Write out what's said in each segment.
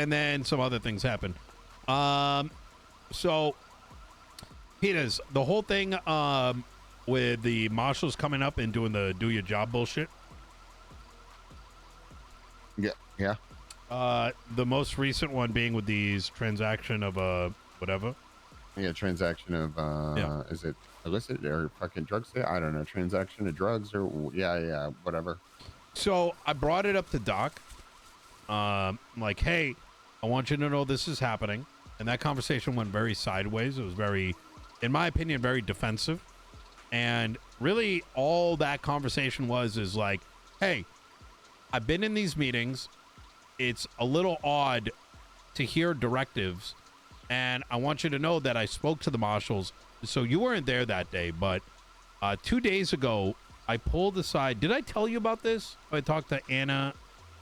and then some other things happened. So, Peters, the whole thing with the marshals coming up and doing the do your job bullshit. Yeah. The most recent one being with these transaction of whatever. Yeah, transaction of is it illicit or fucking drug sale? I don't know. Transaction of drugs or whatever. So I brought it up to Doc. Like, hey, I want you to know this is happening. And that conversation went very sideways. It was very, in my opinion, very defensive. And really all that conversation is like, hey, I've been in these meetings. It's a little odd to hear directives. And I want you to know that I spoke to the marshals. So you weren't there that day, but 2 days ago, I pulled aside. Did I tell you about this? I talked to Anna,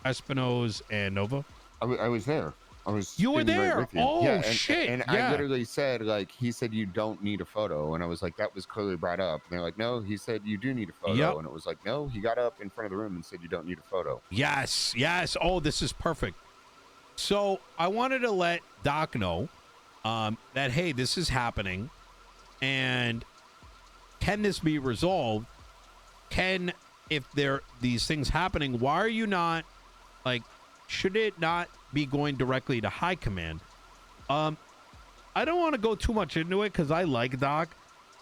Espinosa, and Nova. I was there. I was. You were there. Right with you. Oh, yeah, shit. And yeah. I literally said, like, he said you don't need a photo, and I was like, that was clearly brought up. And they're like, no, he said you do need a photo, Yep. and it was like, no, he got up in front of the room and said you don't need a photo. Yes. Oh, this is perfect. So I wanted to let Doc know that, hey, this is happening, and can this be resolved? If there these things happening, why are you not, like, should it not be going directly to high command? I don't want to go too much into it because I like Doc,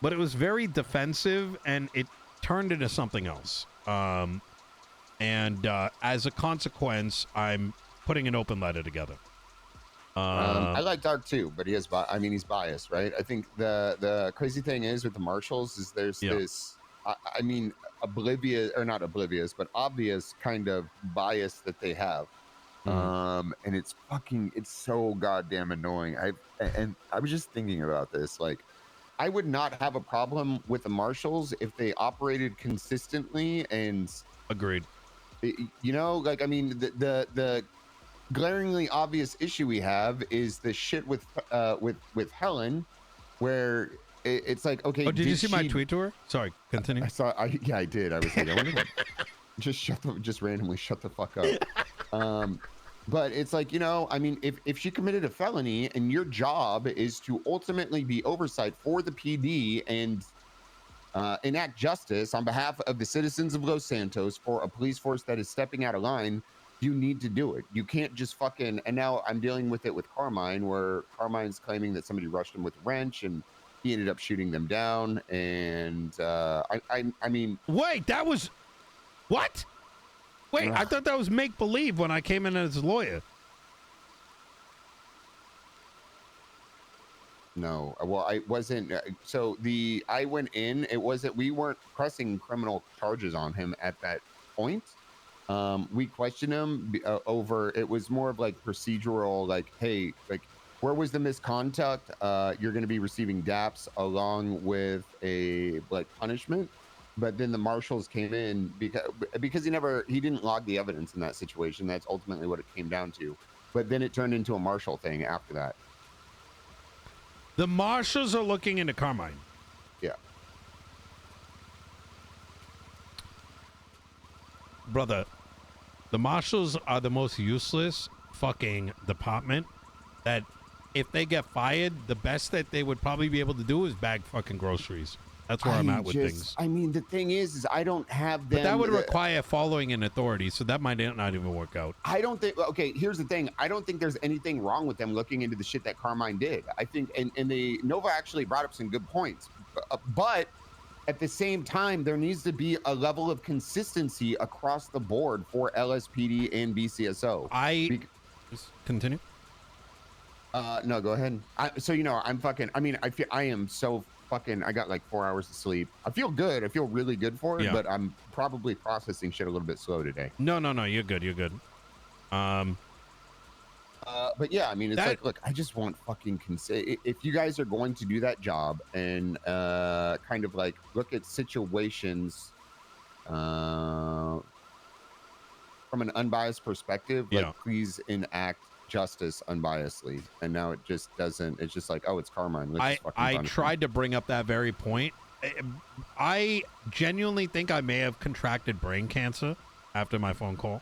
but it was very defensive and it turned into something else. And as a consequence, I'm putting an open letter together. I like Doc too, but he's biased, right? I think the crazy thing is with the marshals is there's this, not oblivious, but obvious kind of bias that they have. And it's so goddamn annoying. I was just thinking about this. Like, I would not have a problem with the marshals if they operated consistently and agreed. You know, like, I mean, the glaringly obvious issue we have is the shit with Helen, where it's like, okay. Oh, did you see my tweet to her? Sorry, continue. I did. I was like, I wonder what. just randomly shut the fuck up. But it's like, you know, I mean, if she committed a felony and your job is to ultimately be oversight for the PD and enact justice on behalf of the citizens of Los Santos for a police force that is stepping out of line, you need to do it. You can't just fucking. And now I'm dealing with it with Carmine, where Carmine's claiming that somebody rushed him with a wrench and he ended up shooting them down. And I mean, wait, that was what? Wait, I thought that was make believe when I came in as a lawyer. No, well, I wasn't. I went in. It wasn't. We weren't pressing criminal charges on him at that point. We questioned him over. It was more of like procedural. Like, hey, like, where was the misconduct? You're going to be receiving DAPS along with a punishment. But then the marshals came in because he didn't log the evidence in that situation. That's ultimately what it came down to. But then it turned into a marshal thing after that. The marshals are looking into Carmine. Yeah. Brother, the marshals are the most useless fucking department that if they get fired, the best that they would probably be able to do is bag fucking groceries. That's where I'm at with things. I mean, the thing is I don't have them. But that would require following an authority, so that might not even work out. I don't think. Okay, here's the thing. I don't think there's anything wrong with them looking into the shit that Carmine did. I think, and the Nova actually brought up some good points. But at the same time, there needs to be a level of consistency across the board for LSPD and BCSO. Continue. No, go ahead. I am so fucking. I got like 4 hours of sleep. I feel good. I feel really good for it, but I'm probably processing shit a little bit slow today. No, you're good. But yeah, I mean, it's like, look, I just want fucking if you guys are going to do that job and kind of like look at situations from an unbiased perspective, like, please enact justice unbiasedly. And now it just doesn't. It's just like, oh, it's Carmine. I tried to bring up that very point. I genuinely think I may have contracted brain cancer after my phone call.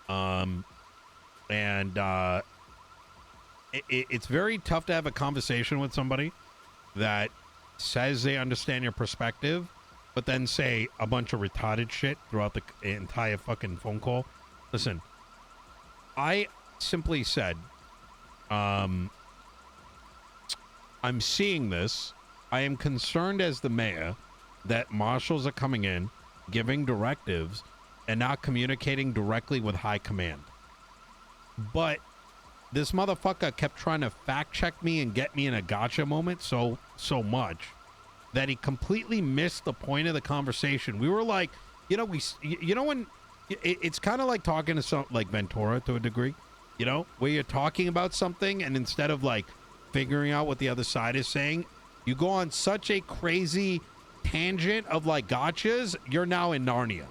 And it's very tough to have a conversation with somebody that says they understand your perspective, but then say a bunch of retarded shit throughout the entire fucking phone call. Listen, I simply said, I'm seeing this. I am concerned as the mayor that marshals are coming in, giving directives, and not communicating directly with high command. But this motherfucker kept trying to fact check me and get me in a gotcha moment so much that he completely missed the point of the conversation. We were like, when it's kind of like talking to some like Ventura to a degree, where you're talking about something and instead of like figuring out what the other side is saying, you go on such a crazy tangent of like gotchas, you're now in Narnia.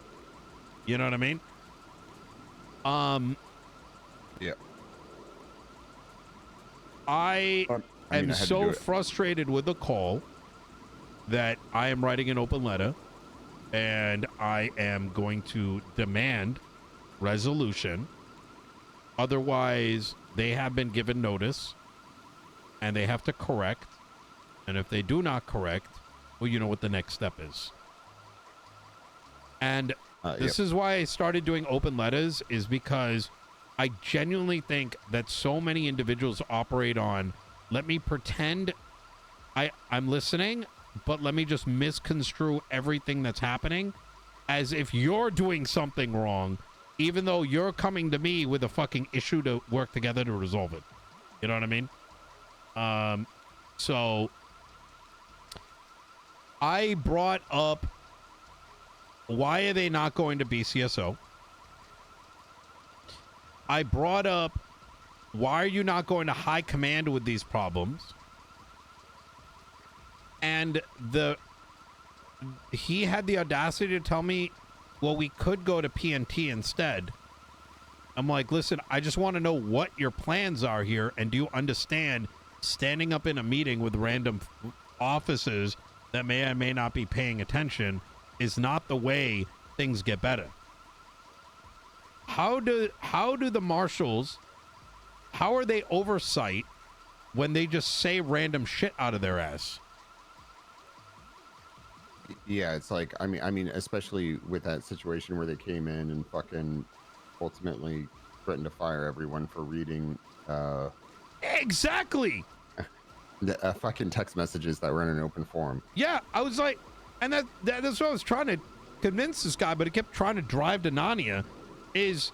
You know what I mean? Yeah. I am so frustrated with the call that I am writing an open letter and I am going to demand resolution. Otherwise, they have been given notice and they have to correct. And if they do not correct, well, you know what the next step is. And this is why I started doing open letters, is because I genuinely think that so many individuals operate on, let me pretend I'm listening, but let me just misconstrue everything that's happening as if you're doing something wrong, even though you're coming to me with a fucking issue to work together to resolve it. You know what I mean? So I brought up, why are they not going to BCSO? I brought up, why are you not going to high command with these problems? And he had the audacity to tell me, well, we could go to PNT instead. I'm like, listen, I just want to know what your plans are here. And do you understand standing up in a meeting with random officers that may or may not be paying attention is not the way things get better? How do the marshals, how are they oversight when they just say random shit out of their ass? Yeah, it's like, I mean, especially with that situation where they came in and fucking ultimately threatened to fire everyone for reading exactly the fucking text messages that were in an open forum. Yeah, I was like, and that's what I was trying to convince this guy, but he kept trying to drive to Narnia. Is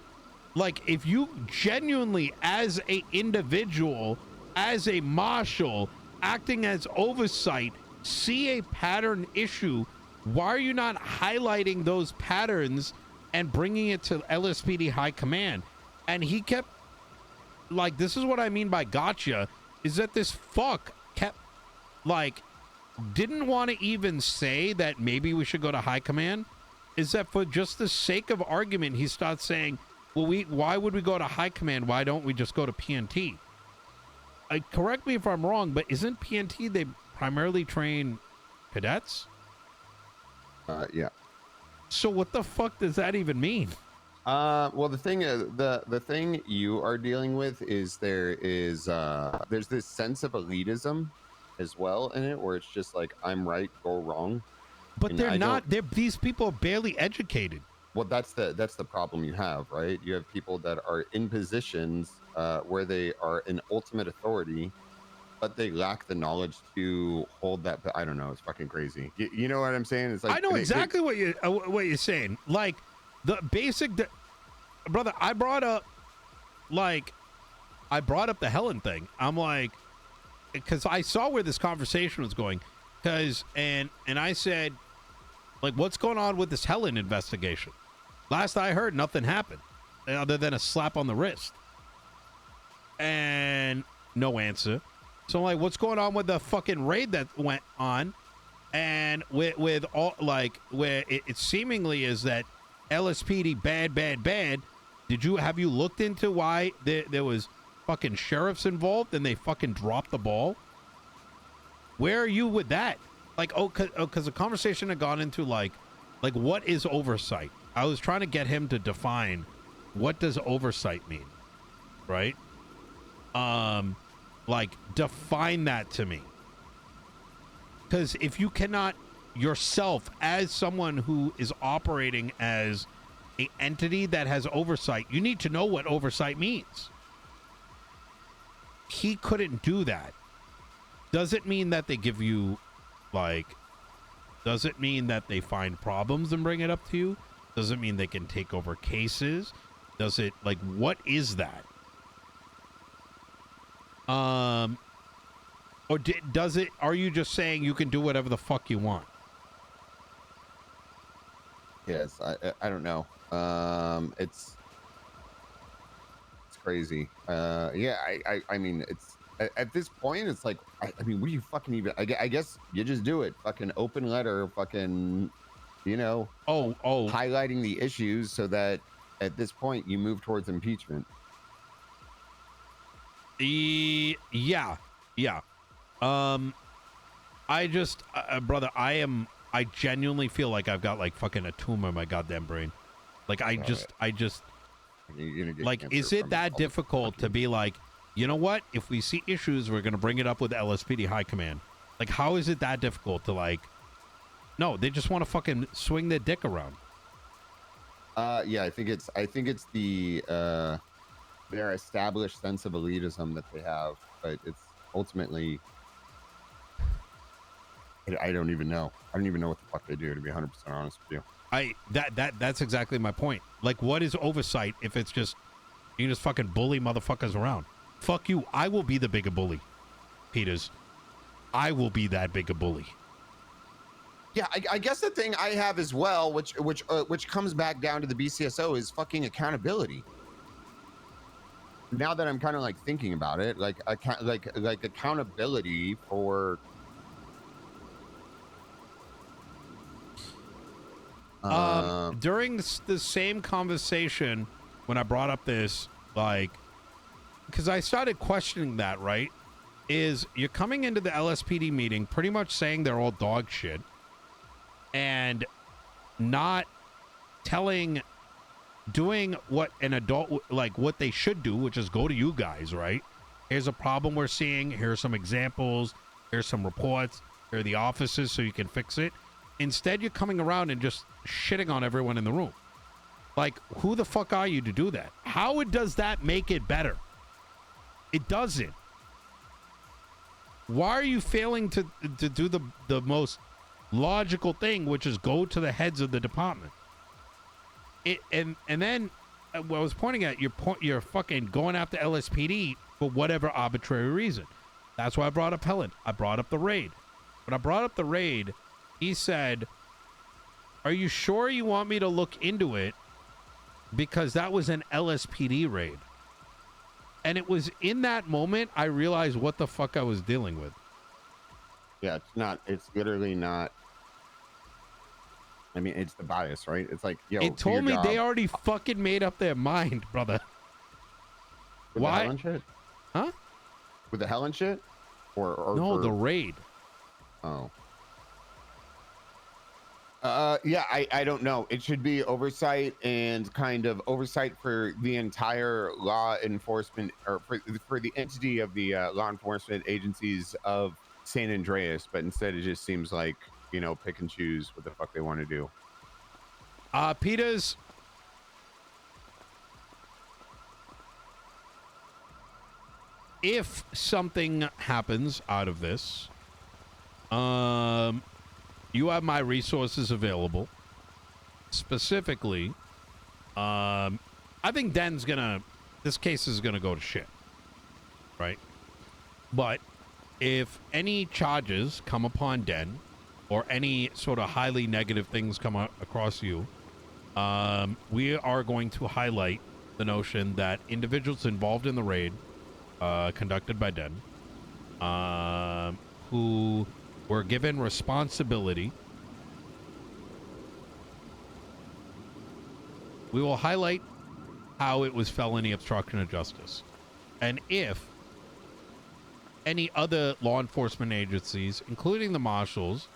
like, if you genuinely, as a individual, as a marshal, acting as oversight, see a pattern issue, why are you not highlighting those patterns and bringing it to LSPD high command? And he kept, like, this is what I mean by gotcha, is that this fuck kept, like, didn't want to even say that maybe we should go to high command. Is that for just the sake of argument, he starts saying, well, why would we go to high command? Why don't we just go to PNT? Correct me if I'm wrong, but isn't PNT, they primarily train cadets? Yeah. So what the fuck does that even mean? Well, the thing is, the thing you are dealing with is there's this sense of elitism as well in it, where it's just like, I'm right, go wrong. But they're not. These people are barely educated. Well, that's the problem you have, right? You have people that are in positions where they are an ultimate authority, but they lack the knowledge to hold that. I don't know. It's fucking crazy. You know what I'm saying? It's like, I know exactly what you're saying. Like the basic, brother. I brought up the Helen thing. I'm like, because I saw where this conversation was going. And I said, like, what's going on with this Helen investigation? Last I heard, nothing happened other than a slap on the wrist. And no answer. So I'm like, what's going on with the fucking raid that went on? And with all, like, where it seemingly is that LSPD bad. Have you looked into why there was fucking sheriffs involved and they fucking dropped the ball? Where are you with that? Like, because the conversation had gone into like what is oversight? I was trying to get him to define what does oversight mean, right? Like, define that to me. Because if you cannot yourself, as someone who is operating as a entity that has oversight, you need to know what oversight means. He couldn't do that. Does it mean that they give you, like, does it mean that they find problems and bring it up to you? Does it mean they can take over cases? Does it, like, what is that? Or does it, are you just saying you can do whatever the fuck you want? Yes, I don't know. It's crazy. Yeah, I mean, it's at this point, it's like, I mean, what do you fucking even? I guess you just do it. Fucking open letter. Fucking, you know. Oh. Highlighting the issues so that at this point you move towards impeachment. Yeah. I just, brother, I genuinely feel like I've got like fucking a tumor in my goddamn brain. Like I just, like, is it that difficult to be like, you know what? If we see issues, we're going to bring it up with LSPD High Command. Like, how is it that difficult to, like, no, they just want to fucking swing their dick around. Yeah, I think it's the their established sense of elitism that they have, but it's ultimately, I don't even know. I don't even know what the fuck they do, to be 100% honest with you. That's exactly my point. Like, what is oversight if it's just, you can just fucking bully motherfuckers around? Fuck you. I will be the bigger bully, Peters. I will be that bigger bully. Yeah, I guess the thing I have as well, which comes back down to the BCSO, is fucking accountability. Now that I'm kind of like thinking about it, like accountability for during the same conversation when I brought up this, like, because I started questioning that, right? Is you're coming into the LSPD meeting pretty much saying they're all dog shit and not doing what an adult, like what they should do, which is go to you guys, right? Here's a problem we're seeing. Here's some examples. Here's some reports. Here are the offices so you can fix it. Instead, you're coming around and just shitting on everyone in the room. Like, who the fuck are you to do that? How does that make it better? It doesn't. Why are you failing to do the most logical thing, which is go to the heads of the department? And then what I was pointing at, you're fucking going after LSPD for whatever arbitrary reason. That's why I brought up Helen. I brought up the raid. When I brought up the raid, he said, "Are you sure you want me to look into it? Because that was an LSPD raid." And it was in that moment I realized what the fuck I was dealing with. Yeah, it's literally not. I mean, it's the bias, right? It's like, yo, it told me they already fucking made up their mind, brother. With why? The Helen shit? Huh? With the Helen shit? Or no, the raid. Oh. Yeah, I don't know. It should be oversight and kind of oversight for the entire law enforcement, or for the entity of the law enforcement agencies of San Andreas, but instead it just seems like, you know, pick and choose what the fuck they want to do. Peters, if something happens out of this, you have my resources available. Specifically, I think this case is gonna go to shit, right? But if any charges come upon Den, or any sort of highly negative things come across you, we are going to highlight the notion that individuals involved in the raid, conducted by Den, who were given responsibility, we will highlight how it was felony obstruction of justice. And if any other law enforcement agencies, including the Marshals,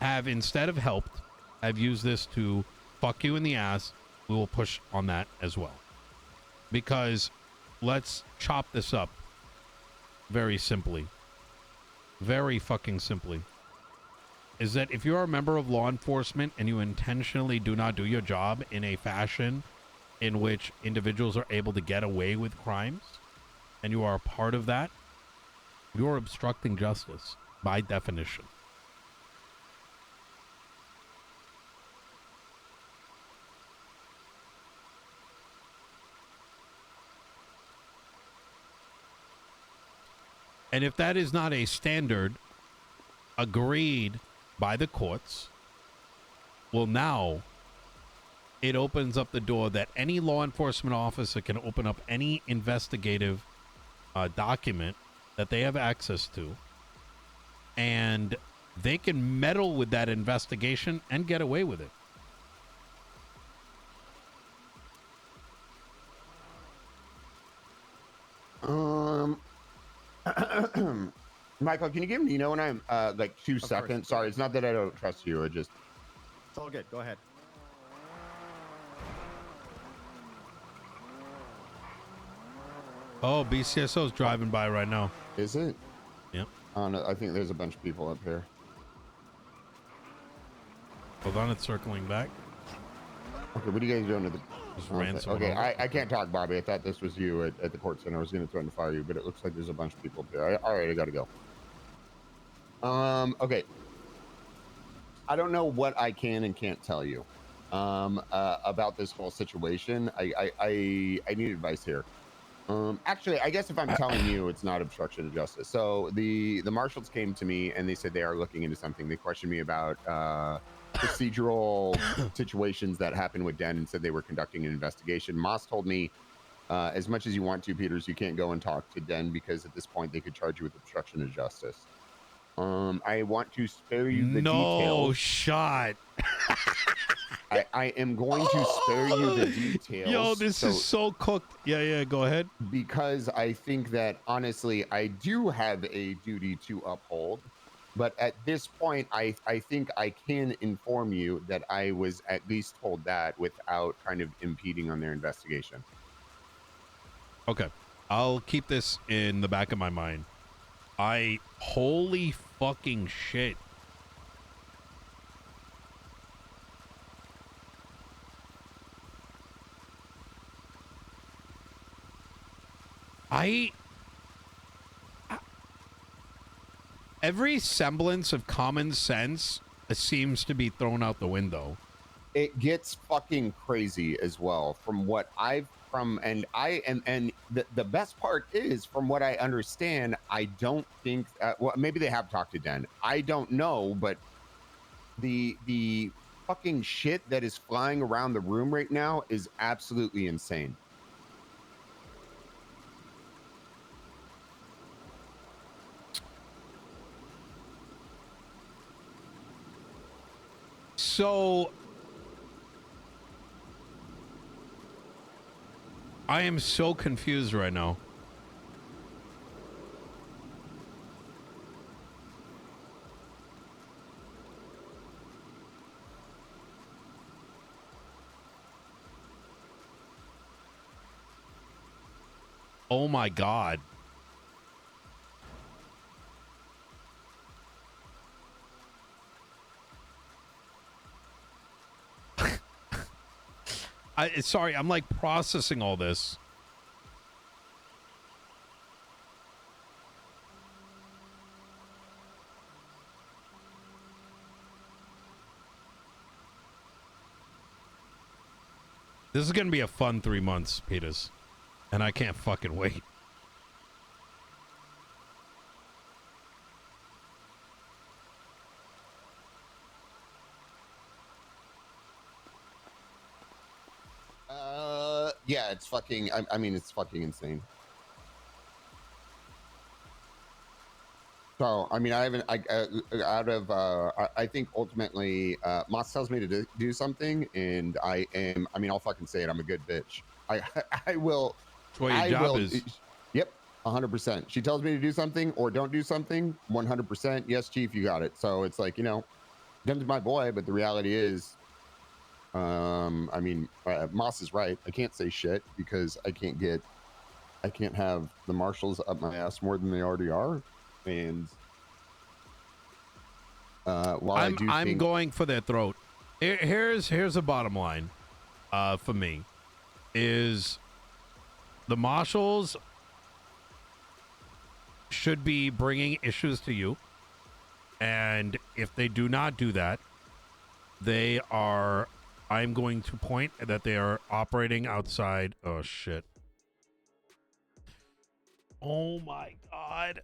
have, instead of helped, have used this to fuck you in the ass, we will push on that as well. Because let's chop this up. very simply, very fucking simply, is that if you're a member of law enforcement and you intentionally do not do your job in a fashion in which individuals are able to get away with crimes, and you are a part of that, you're obstructing justice by definition. And if that is not a standard agreed by the courts, well, now it opens up the door that any law enforcement officer can open up any investigative document that they have access to, and they can meddle with that investigation and get away with it. Michael, can you give Nino and I like 2 seconds? Course. Sorry, it's not that I don't trust you. It just It's all good. Go ahead. Oh, BCSO's driving by right now. is it? Yep. I don't know. I think there's a bunch of people up here. Hold on, it's circling back. Okay, what are you guys doing to the? Just ran someone Okay, over. I can't talk, Bobby. I thought this was you at the court center. I was going to threaten to fire you, but it looks like there's a bunch of people up here. All right, I got to go. Okay. I don't know what I can and can't tell you about this whole situation. I need advice here. Actually, I guess if I'm telling you, it's not obstruction of justice. So the marshals came to me and they said they are looking into something. They questioned me about procedural situations that happened with Den and said they were conducting an investigation. Moss told me, as much as you want to, Peters, you can't go and talk to Den because at this point they could charge you with obstruction of justice. I want to spare you the No details. shot. I am going to spare you the details. Yo, this is so cooked. Yeah, go ahead. Because I think that honestly, I do have a duty to uphold. But at this point, I think I can inform you that I was at least told that without kind of impeding on their investigation. Okay. I'll keep this in the back of my mind. Holy fucking shit. Every semblance of common sense seems to be thrown out the window. It gets fucking crazy as well from what I've and the best part is, from what I understand, I don't think well, maybe they have talked to Den. I don't know, but the fucking shit that is flying around the room right now is absolutely insane. So I am so confused right now. Oh my God. Sorry, I'm like processing all this. This is going to be a fun 3 months, Peters. And I can't fucking wait. Yeah, it's fucking, I mean, it's fucking insane. So, I mean, I haven't, I think ultimately, Moss tells me to do something, and I mean, I'll fucking say it. I'm a good bitch. I will. That's what your job is. Yep, 100%. She tells me to do something or don't do something, 100%. Yes, chief, you got it. So it's like, you know, Den's my boy, but the reality is, I mean, Moss is right. I can't say shit because I I can't have the marshals up my ass more than they already are. And while I I'm think going for their throat. Here's the bottom line, for me, is the marshals should be bringing issues to you, and if they do not do that, they are. I'm going to point that they are operating outside. Oh shit. Oh my god.